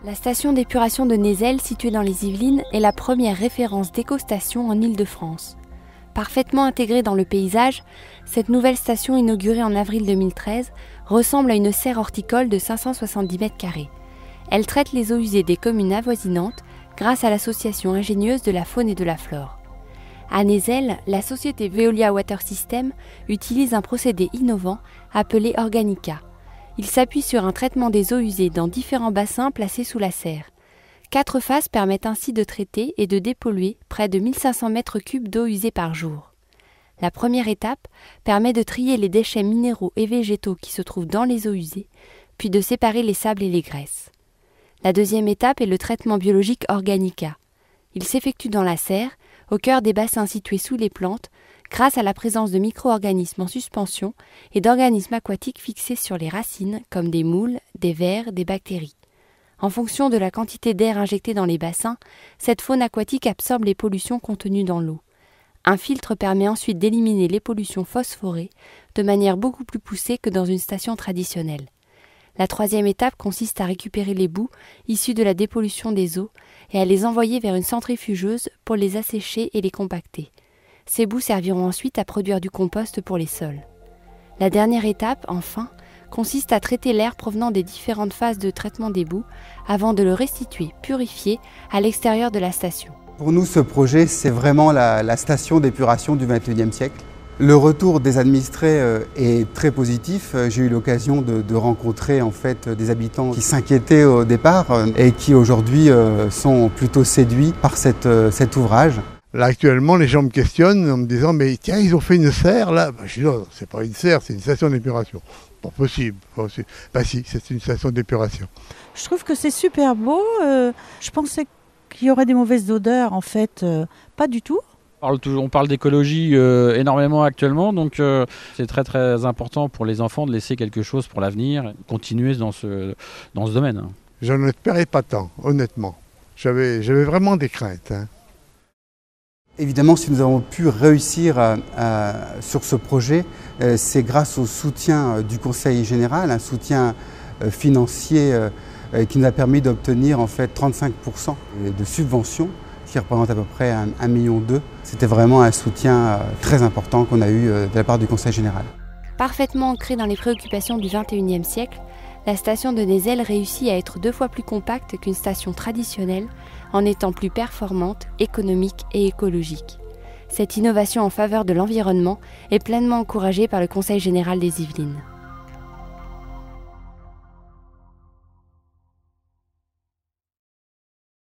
La station d'épuration de Nézel, située dans les Yvelines, est la première référence d'éco-station en Île-de-France. Parfaitement intégrée dans le paysage, cette nouvelle station inaugurée en avril 2013 ressemble à une serre horticole de 570 m². Elle traite les eaux usées des communes avoisinantes grâce à l'association ingénieuse de la faune et de la flore. À Nézel, la société Veolia Water System utilise un procédé innovant appelé Organica. Il s'appuie sur un traitement des eaux usées dans différents bassins placés sous la serre. 4 phases permettent ainsi de traiter et de dépolluer près de 1500 m³ d'eau usée par jour. La première étape permet de trier les déchets minéraux et végétaux qui se trouvent dans les eaux usées, puis de séparer les sables et les graisses. La deuxième étape est le traitement biologique Organica. Il s'effectue dans la serre, au cœur des bassins situés sous les plantes, grâce à la présence de micro-organismes en suspension et d'organismes aquatiques fixés sur les racines, comme des moules, des vers, des bactéries. En fonction de la quantité d'air injecté dans les bassins, cette faune aquatique absorbe les pollutions contenues dans l'eau. Un filtre permet ensuite d'éliminer les pollutions phosphorées de manière beaucoup plus poussée que dans une station traditionnelle. La troisième étape consiste à récupérer les boues issues de la dépollution des eaux et à les envoyer vers une centrifugeuse pour les assécher et les compacter. Ces boues serviront ensuite à produire du compost pour les sols. La dernière étape, enfin, consiste à traiter l'air provenant des différentes phases de traitement des boues avant de le restituer, purifié, à l'extérieur de la station. Pour nous, ce projet, c'est vraiment la station d'épuration du XXIe siècle. Le retour des administrés est très positif. J'ai eu l'occasion de rencontrer en fait des habitants qui s'inquiétaient au départ et qui aujourd'hui sont plutôt séduits par cet ouvrage. Là actuellement, les gens me questionnent en me disant mais tiens, ils ont fait une serre là. Je dis non, c'est pas une serre, c'est une station d'épuration. Pas possible. Bah si, c'est une station d'épuration. Je trouve que c'est super beau. Je pensais qu'il y aurait des mauvaises odeurs, en fait, pas du tout. On parle d'écologie énormément actuellement, donc c'est très très important pour les enfants de laisser quelque chose pour l'avenir, continuer dans ce domaine. Je n'espérais pas tant, honnêtement. J'avais vraiment des craintes. Évidemment, si nous avons pu réussir sur ce projet, c'est grâce au soutien du Conseil général, un soutien financier qui nous a permis d'obtenir en fait 35% de subventions, qui représente à peu près 1,2 million. C'était vraiment un soutien très important qu'on a eu de la part du Conseil général. Parfaitement ancrée dans les préoccupations du XXIe siècle, la station de Nézel réussit à être 2 fois plus compacte qu'une station traditionnelle en étant plus performante, économique et écologique. Cette innovation en faveur de l'environnement est pleinement encouragée par le Conseil général des Yvelines.